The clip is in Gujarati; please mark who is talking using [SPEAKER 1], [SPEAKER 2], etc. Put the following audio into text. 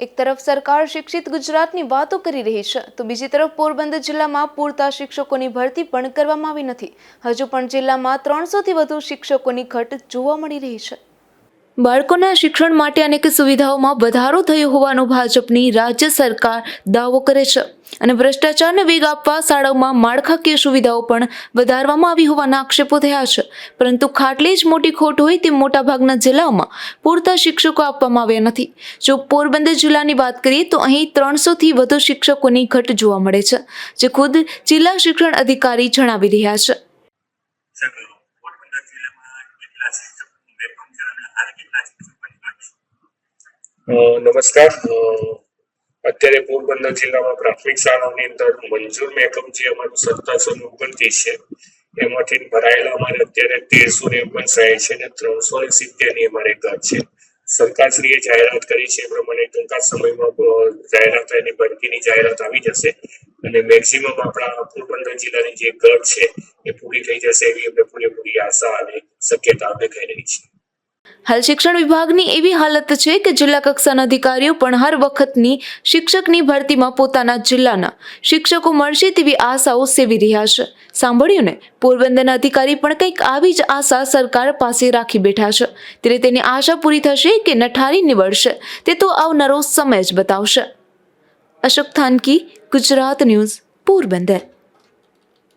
[SPEAKER 1] એક તરફ સરકાર શિક્ષિત ગુજરાતની વાતો કરી રહી છે તો બીજી તરફ પોરબંદર જિલ્લામાં પૂરતા શિક્ષકોની ભરતી પણ કરવામાં આવી નથી. હજુ પણ જિલ્લામાં 300થી વધુ શિક્ષકોની ઘટ જોવા મળી રહી છે. બાળકોના શિક્ષણ માટે અનેક સુવિધાઓમાં વધારો થયો હોવાનો ભાજપની રાજ્ય સરકાર દાવો કરે છે અને ભ્રષ્ટાચારને વેગ આપવા શાળાઓમાં માળખાકીય સુવિધાઓ પણ વધારવામાં આવી હોવાના આક્ષેપો થયા છે. પરંતુ ખાટલી જ મોટી ખોટ હોય તેમ મોટાભાગના જિલ્લાઓમાં પૂરતા શિક્ષકો આપવામાં આવ્યા નથી. જો પોરબંદર જિલ્લાની વાત કરીએ તો અહીં 300થી વધુ શિક્ષકોની ઘટ જોવા મળે છે, જે ખુદ જિલ્લા શિક્ષણ અધિકારી જણાવી રહ્યા છે.
[SPEAKER 2] નમસ્કાર. અત્યારે પોરબંદર જિલ્લામાં પ્રાથમિક શાળાઓની અંદર મંજૂર એકમ જે અમારું 1729 છે એમાંથી ભરાયેલા અમારે અત્યારે 1359 છે અને 370 ની અમારે ઘટ છે. સરકારશ્રીએ જાહેરાત કરી છે એ પ્રમાણે ટૂંકા સમયમાં જાહેરાત એની ભરતીની જાહેરાત આવી જશે અને મેક્સિમમ આપણા પોરબંદર જિલ્લાની જે ઘટ છે એ પૂરી થઈ જશે એવી અમને પૂરેપૂરી આશા અને શક્યતા દેખાઈ રહી છે.
[SPEAKER 1] હાલ શિક્ષણ વિભાગની એવી હાલત છે કે જિલ્લા કક્ષાના અધિકારીઓ પણ હર વખતની શિક્ષકની ભરતીમાં પોતાના જિલ્લાના શિક્ષકો મળશે તેવી આશાઓ સેવી રહ્યા છે. સાંભળ્યું ને, પોરબંદરના અધિકારી પણ કંઈક આવી જ આશા સરકાર પાસે રાખી બેઠા છે. ત્યારે તેની આશા પૂરી થશે કે નઠારી નીવડશે તે તો આવનારો સમય જ બતાવશે. અશોક થાનકી, ગુજરાત ન્યૂઝ, પોરબંદર.